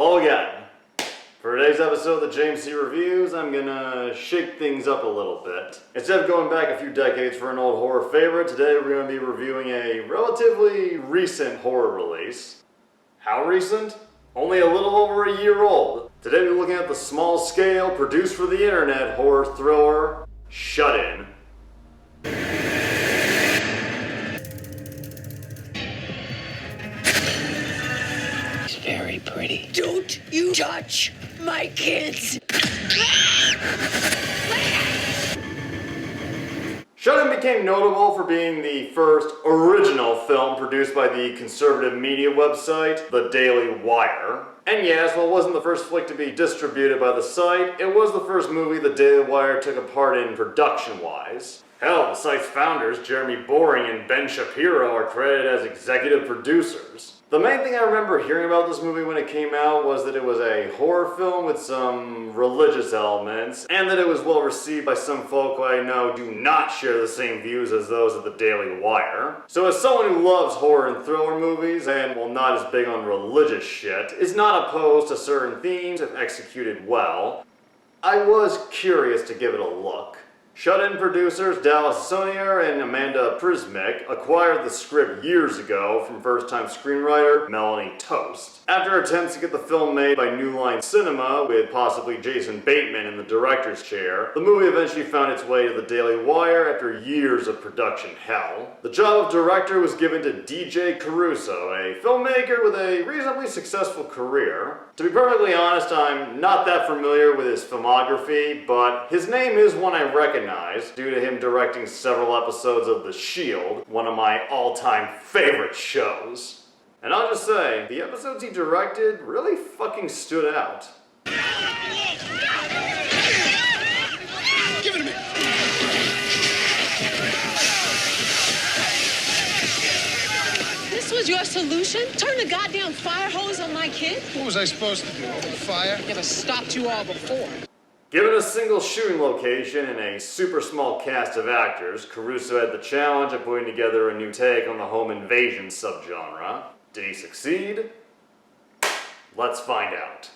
Hello again. For today's episode of the JMC Reviews, I'm gonna shake things up a little bit. Instead of going back a few decades for an old horror favorite, today we're gonna be reviewing a relatively recent horror release. How recent? Only a little over a year old. Today we're looking at the small-scale, produced for the internet horror thriller, Shut In. Very pretty. Don't you touch my kids! Shut In became notable for being the first original film produced by the conservative media website, The Daily Wire. And yes, while it wasn't the first flick to be distributed by the site, it was the first movie The Daily Wire took a part in production-wise. Hell, the site's founders, Jeremy Boring and Ben Shapiro, are credited as executive producers. The main thing I remember hearing about this movie when it came out was that it was a horror film with some religious elements, and that it was well received by some folk I know do not share the same views as those of the Daily Wire. So as someone who loves horror and thriller movies, and while not as big on religious shit, is not opposed to certain themes if executed well, I was curious to give it a look. Shut In producers Dallas Sonier and Amanda Prismic acquired the script years ago from first-time screenwriter Melanie Toast. After attempts to get the film made by New Line Cinema, with possibly Jason Bateman in the director's chair, the movie eventually found its way to the Daily Wire after years of production hell. The job of director was given to DJ Caruso, a filmmaker with a reasonably successful career. To be perfectly honest, I'm not that familiar with his filmography, but his name is one I recognize due to him directing several episodes of The Shield, one of my all-time favorite shows. And I'll just say, the episodes he directed really fucking stood out. Give it to me! This was your solution? Turn the goddamn fire hose on my kid? What was I supposed to do? Open fire? Never stopped you all before. Given a single shooting location and a super small cast of actors, Caruso had the challenge of putting together a new take on the home invasion subgenre. Did he succeed? Let's find out.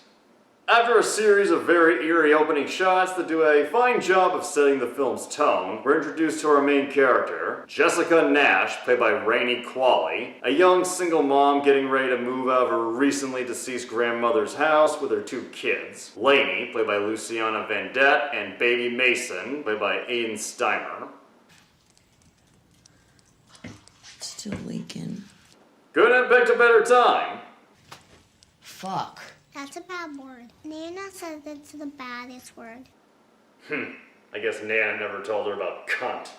After a series of very eerie opening shots that do a fine job of setting the film's tone, we're introduced to our main character, Jessica Nash, played by Rainey Qualley, a young single mom getting ready to move out of her recently deceased grandmother's house with her two kids, Lainey, played by Luciana Vendette, and baby Mason, played by Aiden Steimer. Still leaking. Couldn't have picked a better time. Fuck. That's a bad word. Nana says it's the baddest word. I guess Nana never told her about cunt.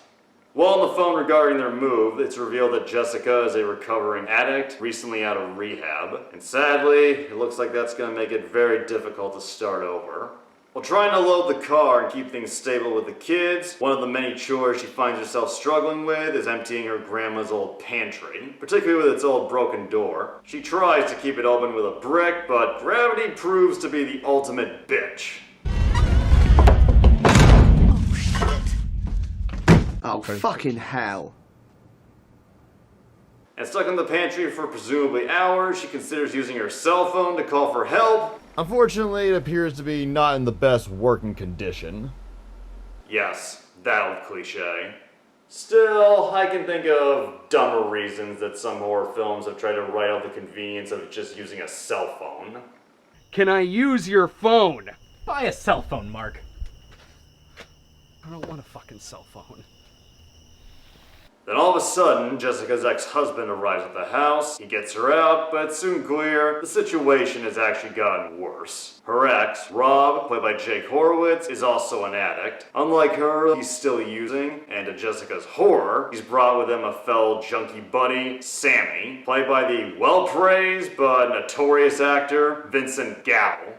While on the phone regarding their move, it's revealed that Jessica is a recovering addict, recently out of rehab. And sadly, it looks like that's going to make it very difficult to start over. While trying to load the car and keep things stable with the kids, one of the many chores she finds herself struggling with is emptying her grandma's old pantry, particularly with its old broken door. She tries to keep it open with a brick, but gravity proves to be the ultimate bitch. Oh, fucking hell. And stuck in the pantry for presumably hours, she considers using her cell phone to call for help. Unfortunately, it appears to be not in the best working condition. Yes, that old cliche. Still, I can think of dumber reasons that some horror films have tried to write out the convenience of just using a cell phone. Can I use your phone? Buy a cell phone, Mark. I don't want a fucking cell phone. Then all of a sudden, Jessica's ex-husband arrives at the house. He gets her out, but it's soon clear the situation has actually gotten worse. Her ex, Rob, played by Jake Horowitz, is also an addict. Unlike her, he's still using, and to Jessica's horror, he's brought with him a fellow junkie buddy, Sammy, played by the well-praised but notorious actor Vincent Gallo.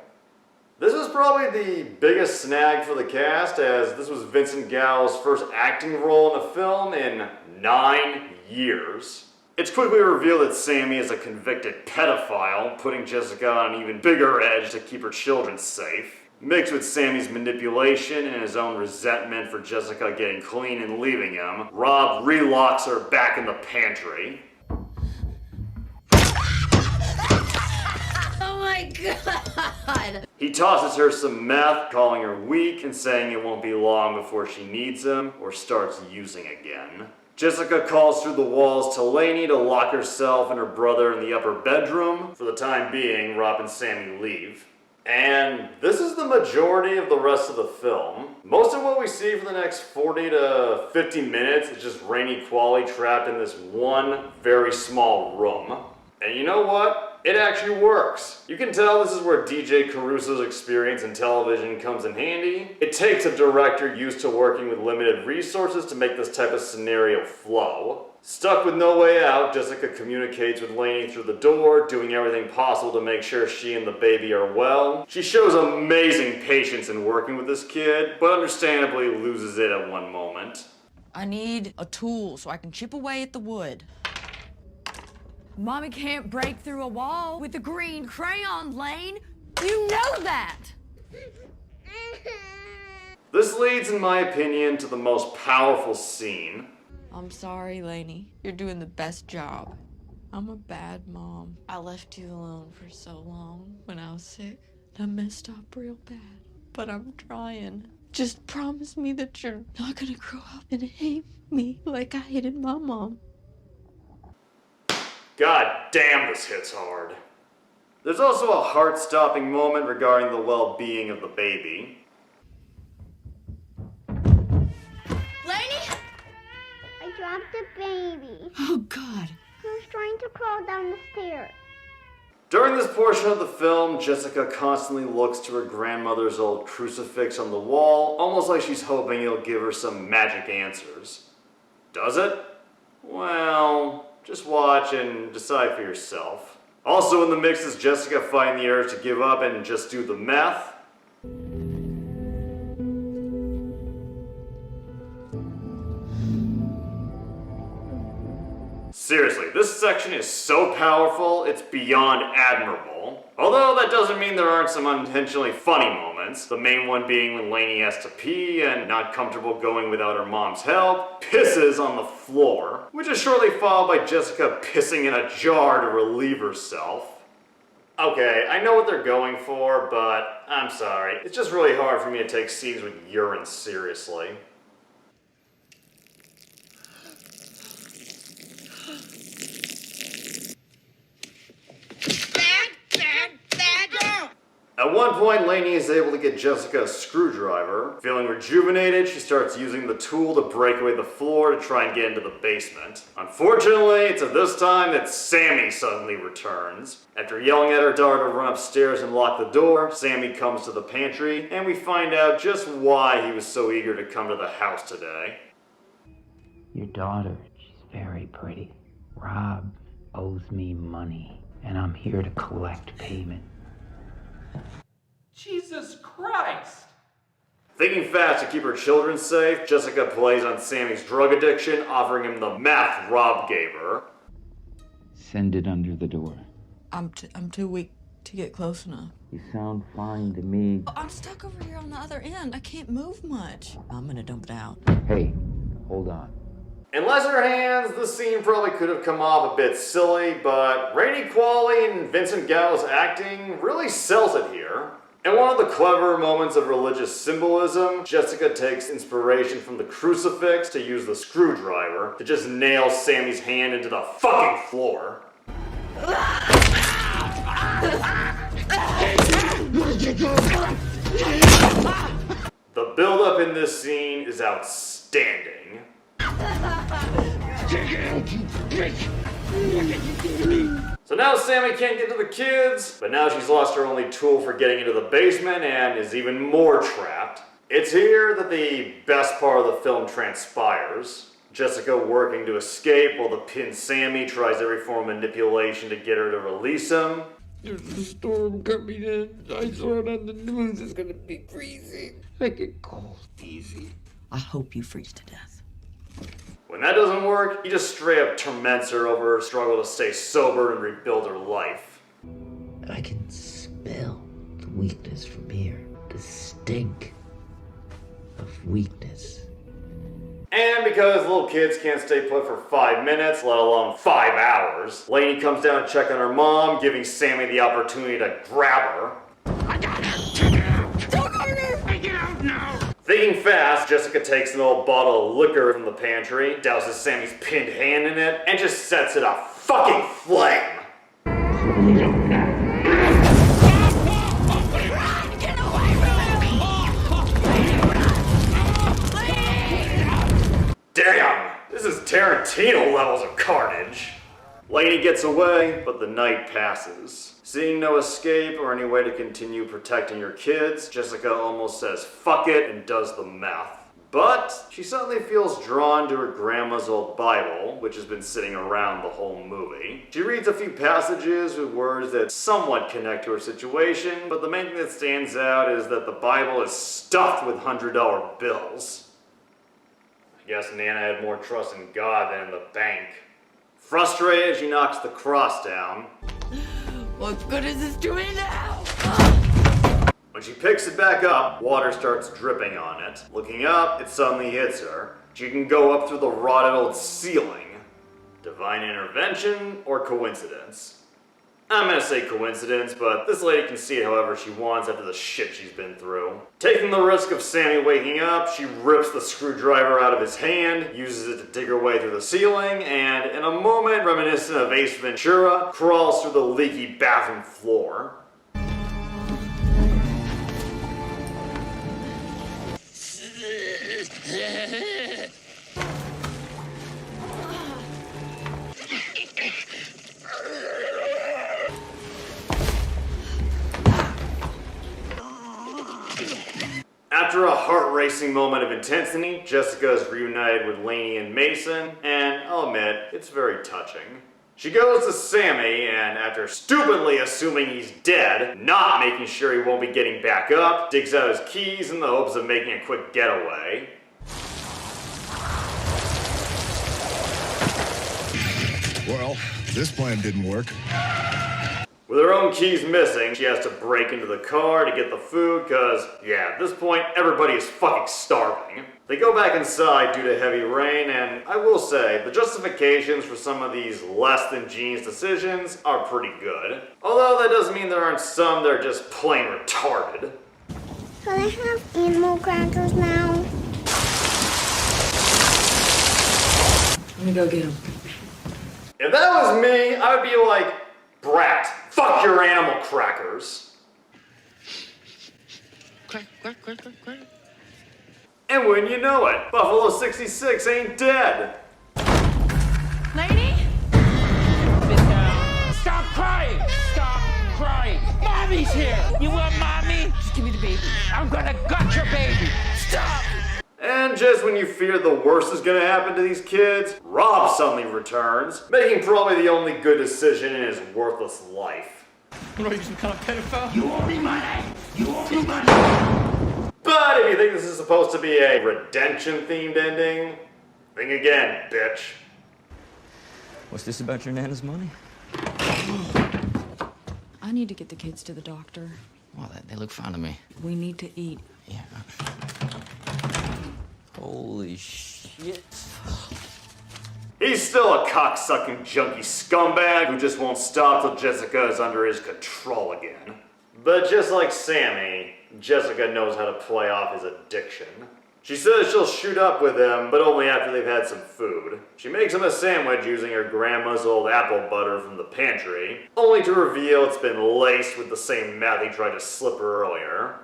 This was probably the biggest snag for the cast, as this was Vincent Gallo's first acting role in a film in 9 years. It's quickly revealed that Sammy is a convicted pedophile, putting Jessica on an even bigger edge to keep her children safe. Mixed with Sammy's manipulation and his own resentment for Jessica getting clean and leaving him, Rob relocks her back in the pantry. Oh my my god! He tosses her some meth, calling her weak and saying it won't be long before she needs him or starts using again. Jessica calls through the walls to Lainey to lock herself and her brother in the upper bedroom. For the time being, Rob and Sammy leave. And this is the majority of the rest of the film. Most of what we see for the next 40 to 50 minutes is just Rainey Qualley trapped in this one very small room. And you know what? It actually works. You can tell this is where DJ Caruso's experience in television comes in handy. It takes a director used to working with limited resources to make this type of scenario flow. Stuck with no way out, Jessica communicates with Lainey through the door, doing everything possible to make sure she and the baby are well. She shows amazing patience in working with this kid, but understandably loses it at one moment. I need a tool so I can chip away at the wood. Mommy can't break through a wall with a green crayon, Lane. You know that! This leads, in my opinion, to the most powerful scene. I'm sorry, Lainey. You're doing the best job. I'm a bad mom. I left you alone for so long when I was sick. I messed up real bad. But I'm trying. Just promise me that you're not gonna grow up and hate me like I hated my mom. God damn, this hits hard. There's also a heart-stopping moment regarding the well-being of the baby. Lainey! I dropped the baby. Oh, God. He was trying to crawl down the stairs. During this portion of the film, Jessica constantly looks to her grandmother's old crucifix on the wall, almost like she's hoping it'll give her some magic answers. Does it? Well, just watch and decide for yourself. Also in the mix is Jessica fighting the urge to give up and just do the meth. Seriously, this section is so powerful, it's beyond admirable. Although that doesn't mean there aren't some unintentionally funny moments. The main one being when Lainey has to pee and, not comfortable going without her mom's help, pisses on the floor, which is shortly followed by Jessica pissing in a jar to relieve herself. Okay, I know what they're going for, but I'm sorry. It's just really hard for me to take scenes with urine seriously. At one point, Lainey is able to get Jessica a screwdriver. Feeling rejuvenated, she starts using the tool to break away the floor to try and get into the basement. Unfortunately, it's at this time that Sammy suddenly returns. After yelling at her daughter to run upstairs and lock the door, Sammy comes to the pantry, and we find out just why he was so eager to come to the house today. Your daughter, she's very pretty. Rob owes me money, and I'm here to collect payment. Jesus Christ! Thinking fast to keep her children safe, Jessica plays on Sammy's drug addiction, offering him the meth Rob gave her. Send it under the door. I'm too weak to get close enough. You sound fine to me. I'm stuck over here on the other end. I can't move much. I'm gonna dump it out. Hey, hold on. In lesser hands, this scene probably could have come off a bit silly, but Rainey Qualley and Vincent Gallo's acting really sells it here. In one of the clever moments of religious symbolism, Jessica takes inspiration from the crucifix to use the screwdriver to just nail Sammy's hand into the fucking floor. The build-up in this scene is outstanding. So now Sammy can't get to the kids, but now she's lost her only tool for getting into the basement and is even more trapped. It's here that the best part of the film transpires. Jessica working to escape while the pinned Sammy tries every form of manipulation to get her to release him. There's a storm coming in. I saw it on the news. It's gonna be freezing. I get cold easy. I hope you freeze to death. When that doesn't work, he just straight up torments her over her struggle to stay sober and rebuild her life. I can smell the weakness from here. The stink of weakness. And because little kids can't stay put for 5 minutes, let alone 5 hours, Lainey comes down to check on her mom, giving Sammy the opportunity to grab her. I got her! Take it out! Don't hurt her! Take it out now! Thinking fast, Jessica takes an old bottle of liquor from the pantry, douses Sammy's pinned hand in it, and just sets it a fucking flame. Get away from him! Damn! This is Tarantino levels of carnage. Lainey gets away, but the night passes. Seeing no escape or any way to continue protecting her kids, Jessica almost says fuck it and does the meth. But she suddenly feels drawn to her grandma's old Bible, which has been sitting around the whole movie. She reads a few passages with words that somewhat connect to her situation, but the main thing that stands out is that the Bible is stuffed with $100 bills. I guess Nana had more trust in God than in the bank. Frustrated, she knocks the cross down. What good is this to me now? When she picks it back up, water starts dripping on it. Looking up, it suddenly hits her. She can go up through the rotted old ceiling. Divine intervention or coincidence? I'm gonna say coincidence, but this lady can see it however she wants after the shit she's been through. Taking the risk of Sammy waking up, she rips the screwdriver out of his hand, uses it to dig her way through the ceiling, and in a moment reminiscent of Ace Ventura, crawls through the leaky bathroom floor. After a heart-racing moment of intensity, Jessica is reunited with Lainey and Mason, and I'll admit, it's very touching. She goes to Sammy, and after stupidly assuming he's dead, not making sure he won't be getting back up, digs out his keys in the hopes of making a quick getaway. Well, this plan didn't work. With her own keys missing, she has to break into the car to get the food, cause, yeah, at this point, everybody is fucking starving. They go back inside due to heavy rain, and I will say, the justifications for some of these less than genius decisions are pretty good. Although that doesn't mean there aren't some that are just plain retarded. Can I have animal crackers now? Let me go get him. If that was me, I would be like, brat, fuck your animal crackers. Crack, crack, crack, crack, crack. And when you know it, Buffalo 66 ain't dead. Lady? Stop crying! Stop crying! Mommy's here! You want mommy? Just give me the baby. I'm gonna gut your baby! Stop! And just when you fear the worst is gonna happen to these kids, Rob suddenly returns, making probably the only good decision in his worthless life. What are you, some kind of pedophile? You owe me money! You owe me money! But if you think this is supposed to be a redemption-themed ending, think again, bitch. What's this about your Nana's money? I need to get the kids to the doctor. Well, they look fine to me. We need to eat. Yeah. Holy shit. He's still a cocksucking junkie scumbag who just won't stop till Jessica is under his control again. But just like Sammy, Jessica knows how to play off his addiction. She says she'll shoot up with him, but only after they've had some food. She makes him a sandwich using her grandma's old apple butter from the pantry, only to reveal it's been laced with the same meth he tried to slip her earlier.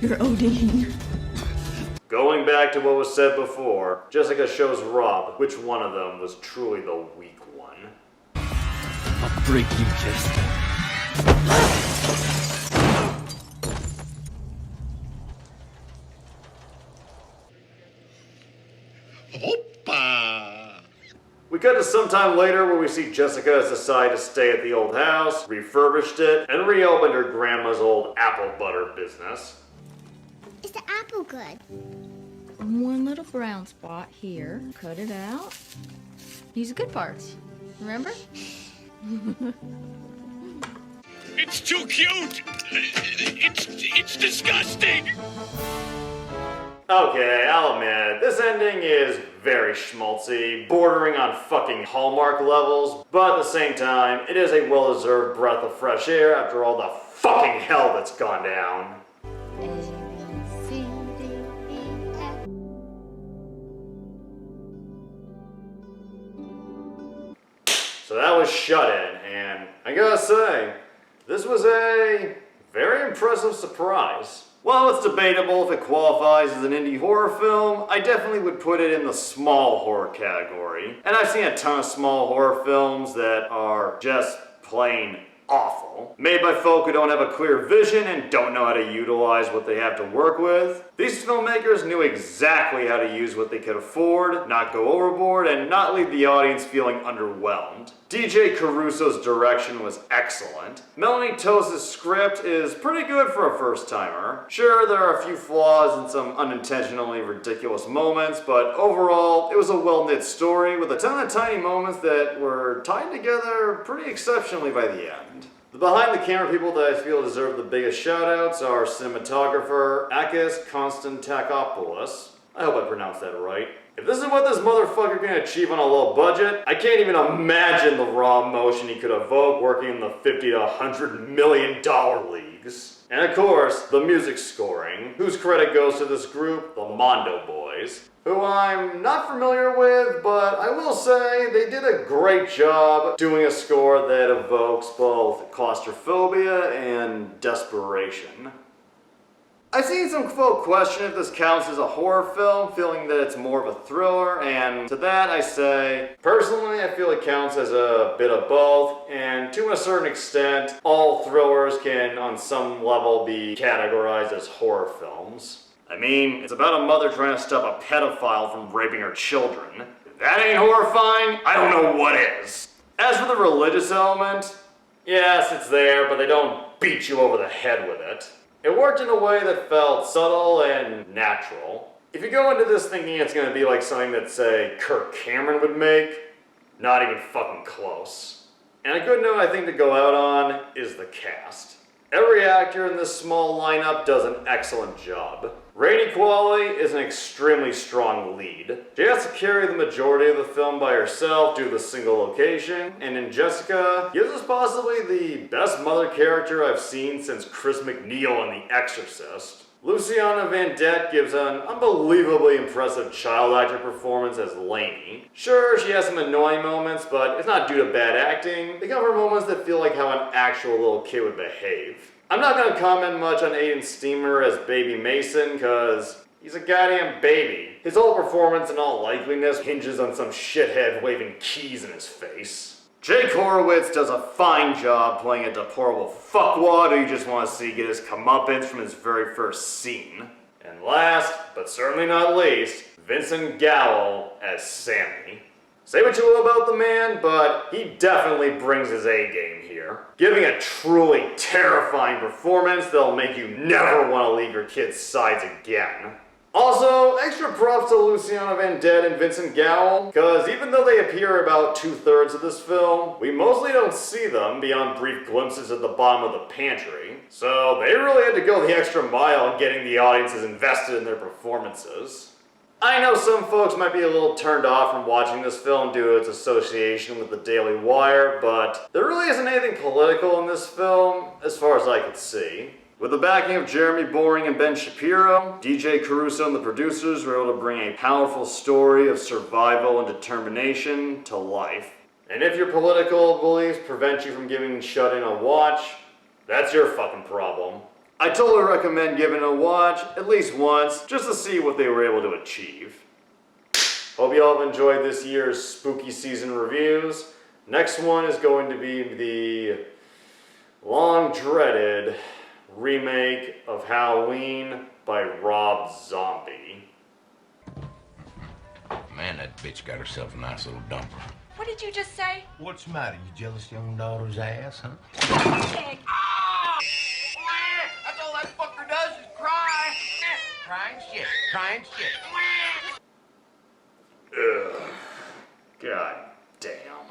You're ODing. Going back to what was said before, Jessica shows Rob which one of them was truly the weak one. I'll break you, Jessica. Hoppa! We cut to sometime later where we see Jessica has decided to stay at the old house, refurbished it, and reopened her grandma's old apple butter business. Is the apple good? One little brown spot here. Cut it out. These are good parts. Remember? It's too cute. It's disgusting. Okay, I'll admit, this ending is very schmaltzy, bordering on fucking Hallmark levels, but at the same time, it is a well-deserved breath of fresh air after all the fucking hell that's gone down. So that was Shut In, and I gotta say, this was a very impressive surprise. While it's debatable if it qualifies as an indie horror film, I definitely would put it in the small horror category. And I've seen a ton of small horror films that are just plain awful, made by folk who don't have a clear vision and don't know how to utilize what they have to work with. These filmmakers knew exactly how to use what they could afford, not go overboard, and not leave the audience feeling underwhelmed. DJ Caruso's direction was excellent. Melanie Tose's script is pretty good for a first-timer. Sure, there are a few flaws and some unintentionally ridiculous moments, but overall, it was a well-knit story with a ton of tiny moments that were tied together pretty exceptionally by the end. The behind-the-camera people that I feel deserve the biggest shout-outs are cinematographer Akis Konstantakopoulos. I hope I pronounced that right. If this is what this motherfucker can achieve on a low budget, I can't even imagine the raw emotion he could evoke working in the $50 to $100 million leagues. And of course, the music scoring, whose credit goes to this group, the Mondo Boys, who I'm not familiar with, but I will say they did a great job doing a score that evokes both claustrophobia and desperation. I've seen some folk question if this counts as a horror film, feeling that it's more of a thriller, and to that I say, personally I feel it counts as a bit of both, and to a certain extent, all thrillers can on some level be categorized as horror films. I mean, it's about a mother trying to stop a pedophile from raping her children. If that ain't horrifying, I don't know what is. As for the religious element, yes, it's there, but they don't beat you over the head with it. It worked in a way that felt subtle and natural. If you go into this thinking it's going to be like something that, say, Kirk Cameron would make, not even fucking close. And a good note I think to go out on is the cast. Every actor in this small lineup does an excellent job. Rainey Qualley is an extremely strong lead. She has to carry the majority of the film by herself due to the single location, and in Jessica, gives us possibly the best mother character I've seen since Chris McNeil in The Exorcist. Luciana Vandette gives an unbelievably impressive child actor performance as Lainey. Sure, she has some annoying moments, but it's not due to bad acting. They come from moments that feel like how an actual little kid would behave. I'm not going to comment much on Aiden Steamer as Baby Mason, cause he's a goddamn baby. His whole performance in all likeliness hinges on some shithead waving keys in his face. Jake Horowitz does a fine job playing a deplorable fuckwad who you just want to see get his comeuppance from his very first scene. And last, but certainly not least, Vincent Gallo as Sammy. Say what you will about the man, but he definitely brings his A-game here, giving a truly terrifying performance that'll make you never want to leave your kid's sides again. Also, extra props to Luciana Vandette and Vincent Gallo, because even though they appear about 2/3 of this film, we mostly don't see them beyond brief glimpses at the bottom of the pantry. So they really had to go the extra mile in getting the audiences invested in their performances. I know some folks might be a little turned off from watching this film due to its association with the Daily Wire, but there really isn't anything political in this film, as far as I could see. With the backing of Jeremy Boring and Ben Shapiro, DJ Caruso and the producers were able to bring a powerful story of survival and determination to life. And if your political beliefs prevent you from giving Shut In a watch, that's your fucking problem. I totally recommend giving it a watch at least once, just to see what they were able to achieve. Hope you all have enjoyed this year's spooky season reviews. Next one is going to be the long-dreaded remake of Halloween by Rob Zombie. Man, that bitch got herself a nice little dumper. What did you just say? What's the matter? You jealous of your own daughter's ass, huh? That's all that fucker does is cry. Crying shit. Crying shit. Ugh. God damn.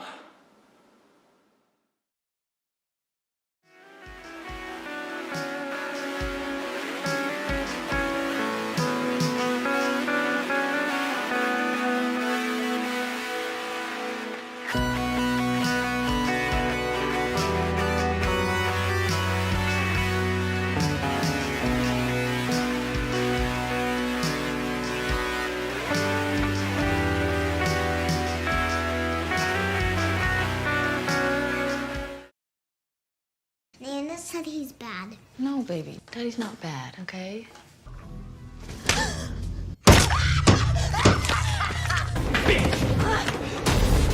Nana said he's bad. No, baby. Daddy's not bad, okay?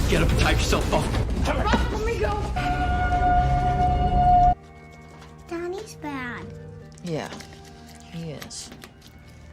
Get up and type yourself off. Let me go. Daddy's bad. Yeah, he is.